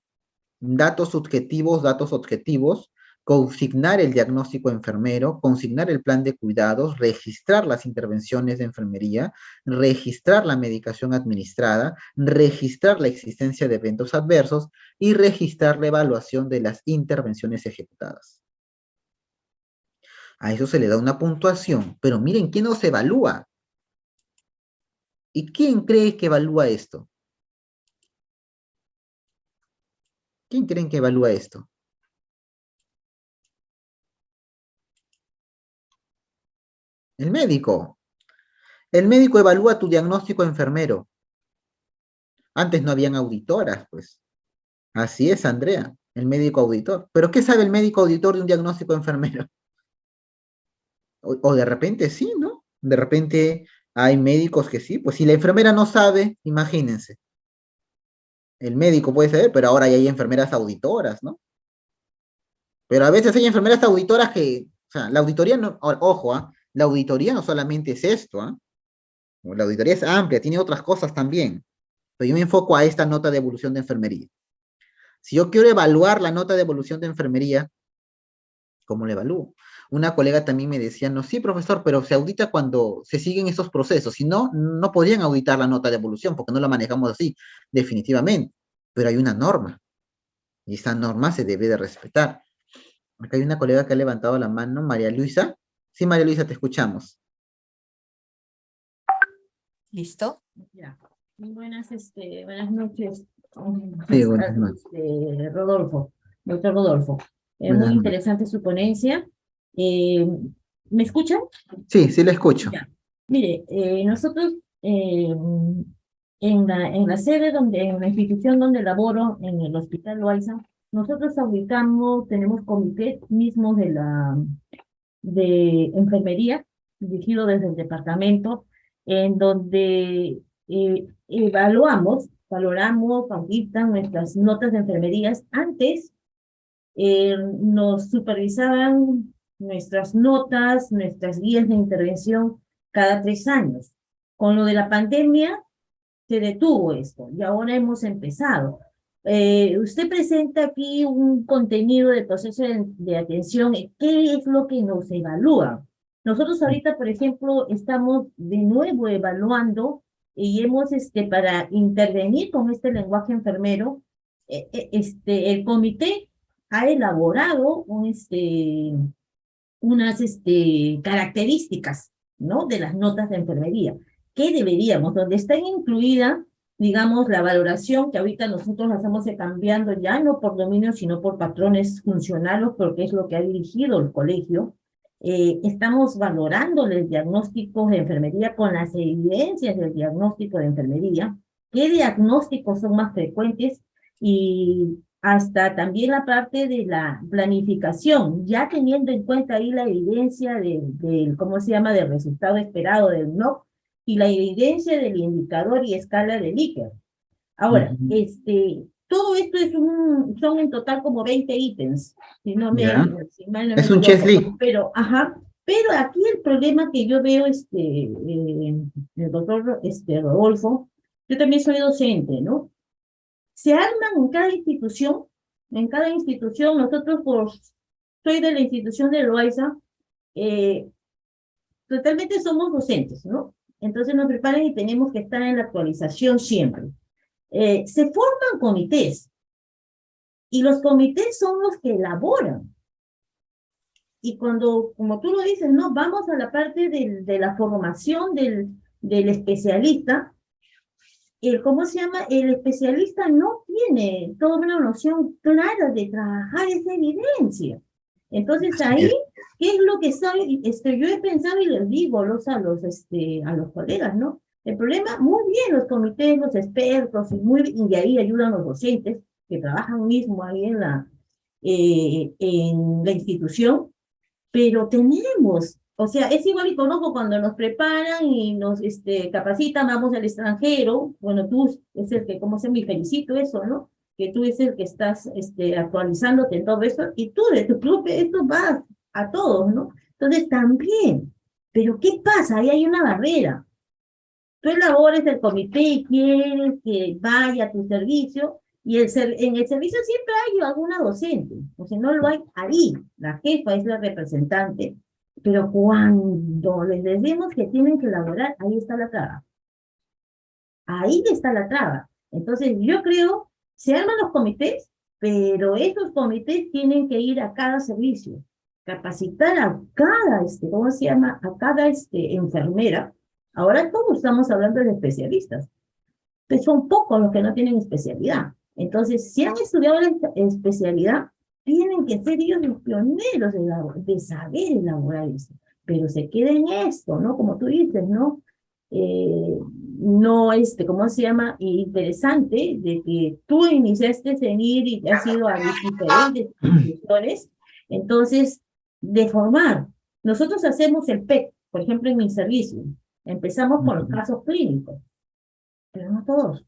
Speaker 1: datos subjetivos, datos objetivos, consignar el diagnóstico enfermero, consignar el plan de cuidados, registrar las intervenciones de enfermería, registrar la medicación administrada, registrar la existencia de eventos adversos y registrar la evaluación de las intervenciones ejecutadas. A eso se le da una puntuación, pero miren, ¿quién nos evalúa? ¿Y quién cree que evalúa esto? ¿Quién creen que evalúa esto? El médico. El médico evalúa tu diagnóstico enfermero. Antes no habían auditoras, pues. Así es, Andrea, el médico auditor. ¿Pero qué sabe el médico auditor de un diagnóstico enfermero? O de repente sí, ¿no? De repente hay médicos que sí. Pues si la enfermera no sabe, imagínense. El médico puede saber, pero ahora ya hay enfermeras auditoras, ¿no? Pero a veces hay enfermeras auditoras que, o sea, la auditoría no, ojo, la auditoría no solamente es esto, la auditoría es amplia, tiene otras cosas también, pero yo me enfoco a esta nota de evolución de enfermería. Si yo quiero evaluar la nota de evolución de enfermería, ¿cómo la evalúo? Una colega también me decía, no, sí, profesor, pero se audita cuando se siguen esos procesos, si no, no podrían auditar la nota de evolución porque no la manejamos así, definitivamente, pero hay una norma y esa norma se debe de respetar. Acá hay una colega que ha levantado la mano, María Luisa. Sí, María Luisa, te escuchamos.
Speaker 2: ¿Listo?
Speaker 3: Ya. Muy buenas noches,
Speaker 1: Sí, buenas noches.
Speaker 3: Rodolfo, doctor Rodolfo.
Speaker 1: Buenas
Speaker 3: Muy
Speaker 1: noches.
Speaker 3: interesante su ponencia. ¿Me escuchan?
Speaker 1: Sí, sí la escucho.
Speaker 3: Ya. Mire, nosotros en la sede en la institución donde laboro, en el Hospital Loaiza, nosotros auditamos, tenemos comité mismo de enfermería, dirigido desde el departamento, en donde valoramos, auditan nuestras notas de enfermerías. Antes nos supervisaban nuestras notas, nuestras guías de intervención cada 3 años. Con lo de la pandemia se detuvo esto y ahora hemos empezado. Usted presenta aquí un contenido de proceso de atención. ¿Qué es lo que nos evalúa? Nosotros ahorita, por ejemplo, estamos de nuevo evaluando y hemos, para intervenir con este lenguaje enfermero, el comité ha elaborado unas características, ¿no? De las notas de enfermería. ¿Qué deberíamos? Donde está incluida, digamos, la valoración que ahorita nosotros la estamos cambiando ya no por dominio, sino por patrones funcionales, porque es lo que ha dirigido el colegio. Estamos valorando los diagnósticos de enfermería con las evidencias del diagnóstico de enfermería, qué diagnósticos son más frecuentes y hasta también la parte de la planificación, ya teniendo en cuenta ahí la evidencia ¿cómo se llama?, del resultado esperado del NOC y la evidencia del indicador y escala de Likert. Ahora, todo esto son en total como 20 ítems, si mal no me
Speaker 1: Es un
Speaker 3: equivoco.
Speaker 1: checklist.
Speaker 3: Pero aquí el problema que yo veo, el doctor Rodolfo, yo también soy docente, ¿no? Se arman en cada institución, soy de la institución de Loaiza, totalmente somos docentes, ¿no? Entonces nos preparan y tenemos que estar en la actualización siempre. Se forman comités, y los comités son los que elaboran. Y como tú lo dices, ¿no? Vamos a la parte de la formación del especialista. ¿Cómo se llama? El especialista no tiene toda una noción clara de trabajar esa evidencia. Entonces ahí, ¿qué es lo que sabe? Yo he pensado y les digo a los colegas, ¿no? El problema, muy bien los comités, los expertos, y ahí ayudan los docentes que trabajan mismo ahí en la institución, pero tenemos, o sea, es igual y conozco cuando nos preparan y nos capacitan, vamos al extranjero. Bueno, tú es el que, como se me felicito eso, ¿no? Que tú es el que estás actualizándote en todo eso, y tú de tu club esto vas a todos, ¿no? Entonces también, pero ¿qué pasa? Ahí hay una barrera. Tú elabores el comité y quieres que vaya a tu servicio, y en el servicio siempre hay alguna docente, o si no lo hay, ahí, la jefa es la representante, pero cuando les decimos que tienen que elaborar, ahí está la traba. Ahí está la traba. Entonces, yo creo, se arman los comités, pero esos comités tienen que ir a cada servicio, capacitar a cada, ¿cómo se llama? A cada enfermera. Ahora todos estamos hablando de especialistas, pero son pocos los que no tienen especialidad. Entonces, si han estudiado la especialidad, tienen que ser ellos los pioneros de saber elaborar eso. Pero se queda en esto, ¿no? Como tú dices, ¿no? No, ¿cómo se llama? Interesante de que tú iniciaste en ir y has ido a diferentes instituciones, entonces, de formar. Nosotros hacemos el PEC, por ejemplo, en mi servicio. Empezamos con los casos clínicos, pero no todos.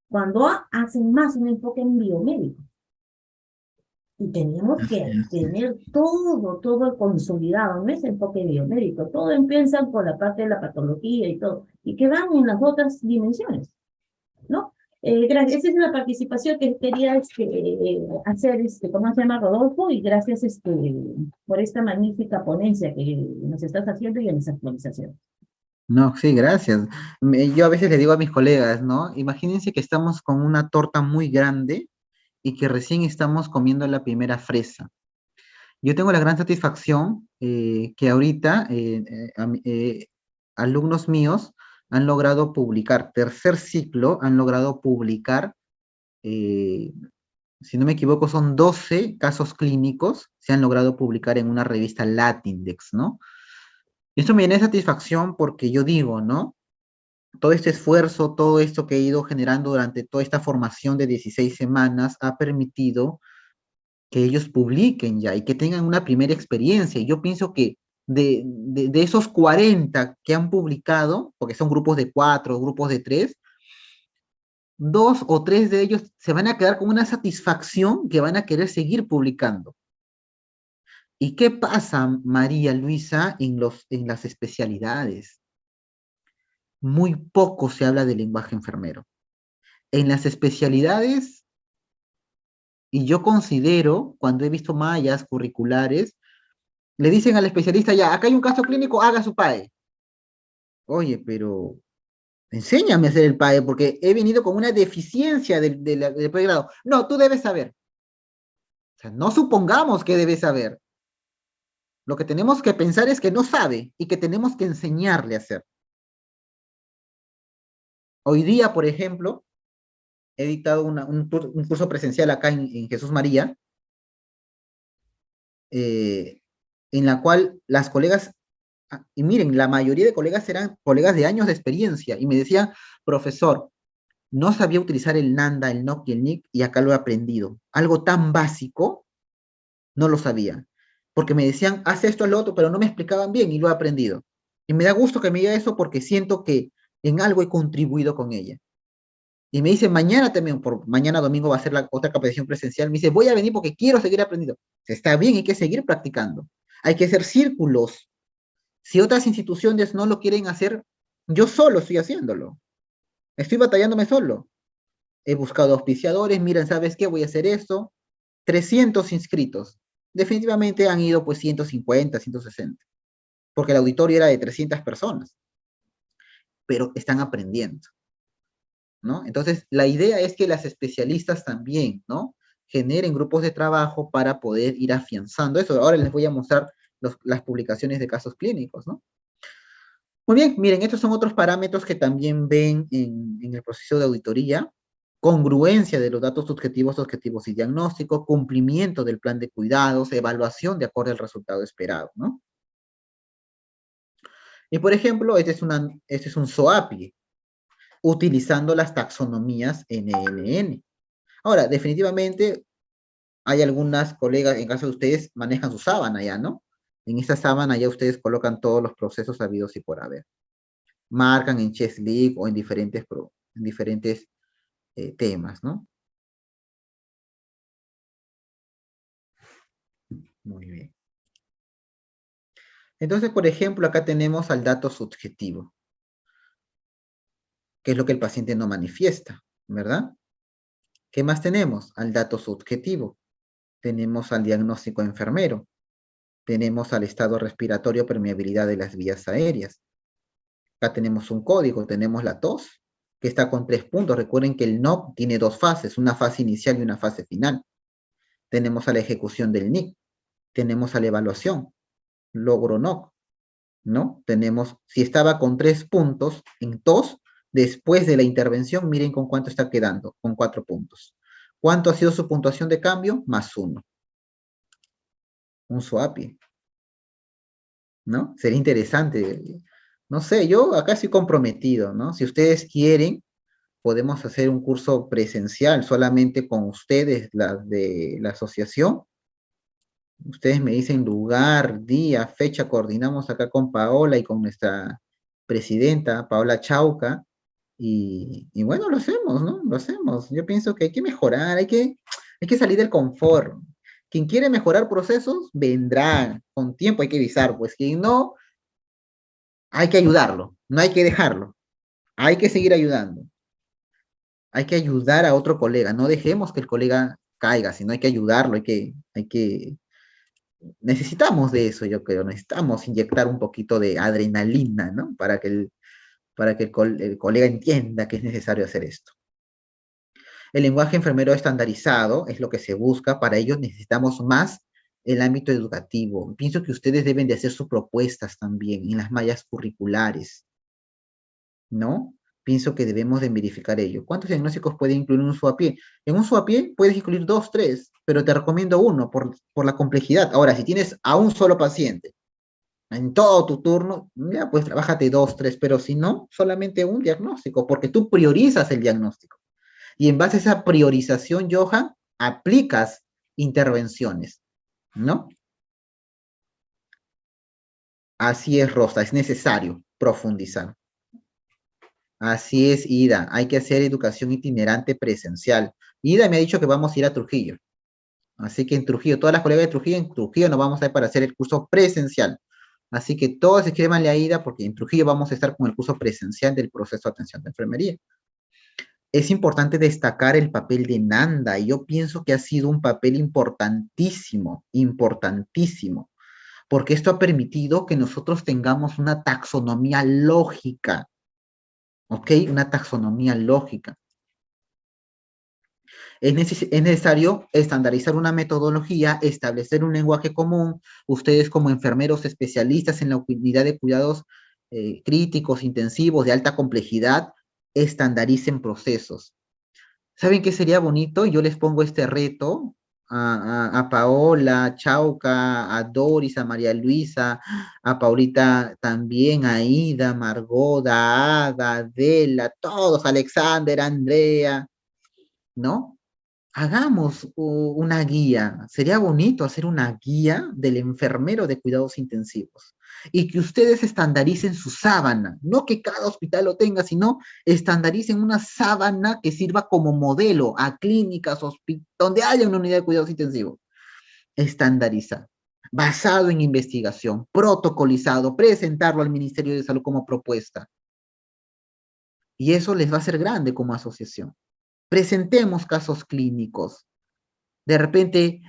Speaker 3: Cuando hacen más un enfoque en biomédico. Y teníamos que tener todo consolidado, no es enfoque biomédico, todo empieza por la parte de la patología y todo, y que van en las otras dimensiones, ¿no? Gracias, esa es la participación que quería hacer, ¿cómo se llama, Rodolfo? Y gracias por esta magnífica ponencia que nos estás haciendo y en esa actualización.
Speaker 1: No, sí, gracias. Yo a veces le digo a mis colegas, ¿no? Imagínense que estamos con una torta muy grande y que recién estamos comiendo la primera fresa. Yo tengo la gran satisfacción que ahorita alumnos míos han logrado publicar, tercer ciclo, han logrado publicar, eh, si no me equivoco, son 12 casos clínicos, se han logrado publicar en una revista Latindex, ¿no? Y esto me llena de satisfacción porque yo digo, ¿no? Todo este esfuerzo, todo esto que he ido generando durante toda esta formación de 16 semanas ha permitido que ellos publiquen ya y que tengan una primera experiencia. Y yo pienso que de esos 40 que han publicado, porque son grupos de 4, grupos de 3, 2 o 3 de ellos se van a quedar con una satisfacción que van a querer seguir publicando. ¿Y qué pasa, María Luisa, en las especialidades? Muy poco se habla del lenguaje enfermero. En las especialidades, y yo considero, cuando he visto mallas curriculares, le dicen al especialista, ya, acá hay un caso clínico, haga su PAE. Oye, pero enséñame a hacer el PAE, porque he venido con una deficiencia del pregrado. No, tú debes saber. O sea, no supongamos que debes saber. Lo que tenemos que pensar es que no sabe y que tenemos que enseñarle a hacer. Hoy día, por ejemplo, he dictado un curso presencial acá en Jesús María, en la cual las colegas, y miren, la mayoría de colegas eran colegas de años de experiencia, y me decían, profesor, no sabía utilizar el Nanda, el NOC y el NIC, y acá lo he aprendido. Algo tan básico, no lo sabía. Porque me decían, haz esto, lo otro, pero no me explicaban bien y lo he aprendido. Y me da gusto que me diga eso porque siento que en algo he contribuido con ella. Y me dice, mañana también, por mañana domingo va a ser la otra capacitación presencial. Me dice, voy a venir porque quiero seguir aprendiendo. Está bien, hay que seguir practicando. Hay que hacer círculos. Si otras instituciones no lo quieren hacer, yo solo estoy haciéndolo. Estoy batallándome solo. He buscado auspiciadores, miren, ¿sabes qué? Voy a hacer esto. 300 inscritos. Definitivamente han ido pues 150, 160, porque el auditorio era de 300 personas, pero están aprendiendo, ¿no? Entonces, la idea es que las especialistas también, ¿no? Generen grupos de trabajo para poder ir afianzando eso. Ahora les voy a mostrar las publicaciones de casos clínicos, ¿no? Muy bien, miren, estos son otros parámetros que también ven en el proceso de auditoría: congruencia de los datos subjetivos, objetivos y diagnósticos, cumplimiento del plan de cuidados, evaluación de acuerdo al resultado esperado, ¿no? Y por ejemplo, este es un SOAPI, utilizando las taxonomías NNN. Ahora, definitivamente, hay algunas colegas, en caso de ustedes, manejan su sábana ya, ¿no? En esta sábana ya ustedes colocan todos los procesos habidos y por haber. Marcan en Chess League o en diferentes temas, ¿no? Muy bien. Entonces, por ejemplo, acá tenemos al dato subjetivo. que es lo que el paciente no manifiesta, ¿verdad? ¿Qué más tenemos? Al dato subjetivo. Tenemos al diagnóstico enfermero. Tenemos al estado respiratorio, permeabilidad de las vías aéreas. Acá tenemos un código, tenemos la tos, que está con 3 puntos. Recuerden que el NOC tiene 2 fases, una fase inicial y una fase final. Tenemos a la ejecución del NIC, tenemos a la evaluación, logro NOC, ¿no? Tenemos, si estaba con 3 puntos en tos, después de la intervención, miren con cuánto está quedando, con 4 puntos. ¿Cuánto ha sido su puntuación de cambio? +1. Un SWAPI, ¿no? Sería interesante. No sé, yo acá estoy comprometido, ¿no? Si ustedes quieren, podemos hacer un curso presencial solamente con ustedes, de la asociación. Ustedes me dicen lugar, día, fecha, coordinamos acá con Paola y con nuestra presidenta, Paola Chauca, y bueno, lo hacemos, ¿no? Lo hacemos. Yo pienso que hay que mejorar, hay que salir del confort. Quien quiere mejorar procesos, vendrá. Con tiempo hay que avisar, pues quien no, hay que ayudarlo, no hay que dejarlo. Hay que seguir ayudando. Hay que ayudar a otro colega. No dejemos que el colega caiga, sino hay que ayudarlo, necesitamos de eso, yo creo. Necesitamos inyectar un poquito de adrenalina, ¿no? Para que el colega entienda que es necesario hacer esto. El lenguaje enfermero estandarizado es lo que se busca. Para ello necesitamos más el ámbito educativo. Pienso que ustedes deben de hacer sus propuestas también en las mallas curriculares, ¿no? Pienso que debemos de verificar ello. ¿Cuántos diagnósticos puede incluir un SUAPIE? En un SUAPIE puedes incluir 2, 3, pero te recomiendo uno por la complejidad. Ahora, si tienes a un solo paciente en todo tu turno, ya pues trabájate 2, 3, pero si no, solamente un diagnóstico, porque tú priorizas el diagnóstico. Y en base a esa priorización, Johan, aplicas intervenciones, ¿no? Así es, Rosa, es necesario profundizar. Así es, Ida. Hay que hacer educación itinerante presencial. Ida me ha dicho que vamos a ir a Trujillo. Así que en Trujillo, todas las colegas de Trujillo, en Trujillo nos vamos a ir para hacer el curso presencial. Así que todos escríbanle a Ida porque en Trujillo vamos a estar con el curso presencial del proceso de atención de enfermería. Es importante destacar el papel de Nanda. Y yo pienso que ha sido un papel importantísimo, importantísimo, porque esto ha permitido que nosotros tengamos una taxonomía lógica, ¿ok? Una taxonomía lógica. Es necesario estandarizar una metodología, establecer un lenguaje común. Ustedes como enfermeros especialistas en la unidad de cuidados críticos, intensivos, de alta complejidad, estandaricen procesos. ¿Saben qué sería bonito? Yo les pongo este reto a Paola, a Chauca, a Doris, a María Luisa, a Paulita también, a Ida, Margot, a Ada, Adela, todos, Alexander, Andrea, ¿no? Hagamos una guía. Sería bonito hacer una guía del enfermero de cuidados intensivos y que ustedes estandaricen su sábana, no que cada hospital lo tenga, sino estandaricen una sábana que sirva como modelo a clínicas, donde haya una unidad de cuidados intensivos. Estandarizar, basado en investigación, protocolizado, presentarlo al Ministerio de Salud como propuesta. Y eso les va a ser grande como asociación. Presentemos casos clínicos. De repente,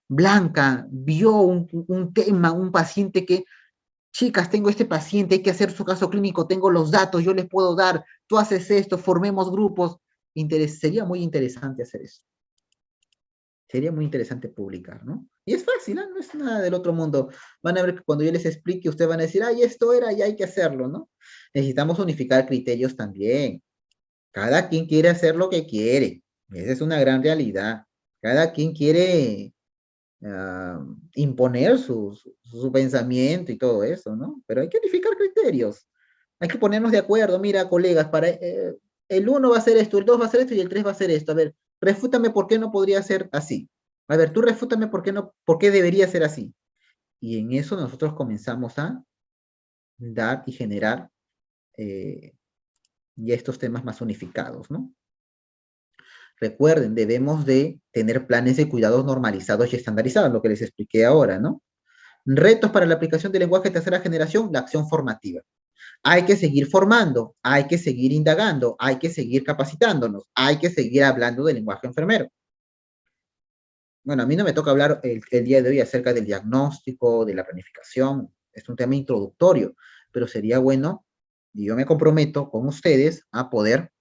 Speaker 1: Blanca vio un tema, un paciente que, chicas, tengo este paciente, hay que hacer su caso clínico, tengo los datos, yo les puedo dar, tú haces esto, formemos grupos. Sería muy interesante hacer eso. Sería muy interesante publicar, ¿no? Y es fácil, ¿no? No es nada del otro mundo. Van a ver que cuando yo les explique, ustedes van a decir, ay, esto era y hay que hacerlo, ¿no? Necesitamos unificar criterios también. Cada quien quiere hacer lo que quiere. Esa es una gran realidad. Cada quien quiere imponer su pensamiento y todo eso, ¿no? Pero hay que unificar criterios. Hay que ponernos de acuerdo. Mira, colegas, el 1 va a ser esto, el 2 va a ser esto y el 3 va a ser esto. A ver, refútame por qué no podría ser así. A ver, tú refútame por qué no, por qué debería ser así. Y en eso nosotros comenzamos a dar y generar ya estos temas más unificados, ¿no? Recuerden, debemos de tener planes de cuidados normalizados y estandarizados, lo que les expliqué ahora, ¿no? Retos para la aplicación del lenguaje de tercera generación, la acción formativa. Hay que seguir formando, hay que seguir indagando, hay que seguir capacitándonos, hay que seguir hablando del lenguaje enfermero. Bueno, a mí no me toca hablar el día de hoy acerca del diagnóstico, de la planificación, es un tema introductorio, pero sería bueno, y yo me comprometo con ustedes a poder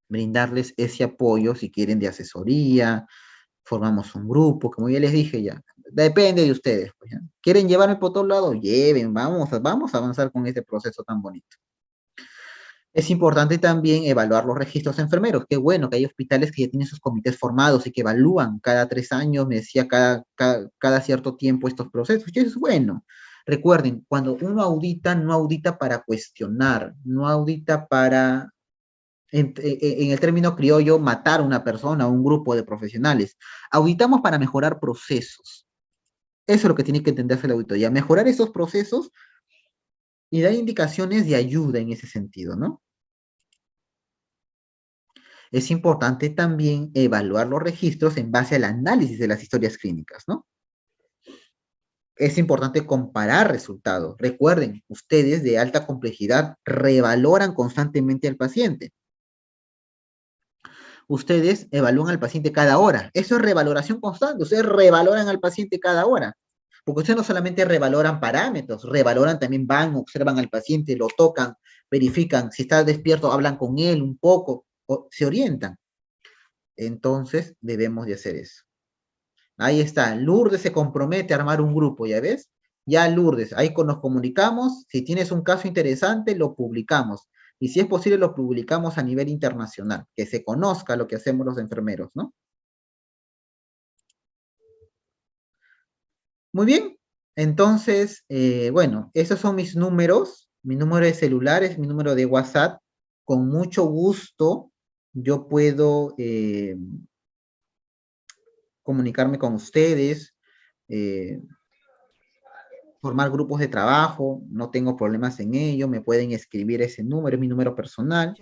Speaker 1: brindarles ese apoyo si quieren de asesoría, formamos un grupo, como ya les dije ya, depende de ustedes, pues, ¿ya? ¿Quieren llevarme por todos lados? Lleven, vamos a avanzar con este proceso tan bonito. Es importante también evaluar los registros enfermeros. Qué bueno que hay hospitales que ya tienen sus comités formados y que evalúan cada 3 años, me decía, cada cierto tiempo estos procesos. Y eso es bueno. Recuerden, cuando uno audita, no audita para cuestionar, no audita para, en el término criollo, matar a una persona o un grupo de profesionales. Auditamos para mejorar procesos. Eso es lo que tiene que entenderse la auditoría, mejorar esos procesos y dar indicaciones de ayuda en ese sentido, ¿no? Es importante también evaluar los registros en base al análisis de las historias clínicas, ¿no? Es importante comparar resultados. Recuerden, ustedes de alta complejidad revaloran constantemente al paciente. Ustedes evalúan al paciente cada hora. Eso es revaloración constante. Ustedes revaloran al paciente cada hora. Porque ustedes no solamente revaloran parámetros, revaloran también, van, observan al paciente, lo tocan, verifican, si está despierto, hablan con él un poco, o se orientan. Entonces, debemos de hacer eso. Ahí está, Lourdes se compromete a armar un grupo, ¿ya ves? Ya Lourdes, ahí nos comunicamos, si tienes un caso interesante, lo publicamos. Y si es posible, lo publicamos a nivel internacional, que se conozca lo que hacemos los enfermeros, ¿no? Muy bien, entonces, bueno, esos son mis números, mi número de celular es mi número de WhatsApp. Con mucho gusto yo puedo comunicarme con ustedes, eh, formar grupos de trabajo, no tengo problemas en ello, me pueden escribir ese número, es mi número personal.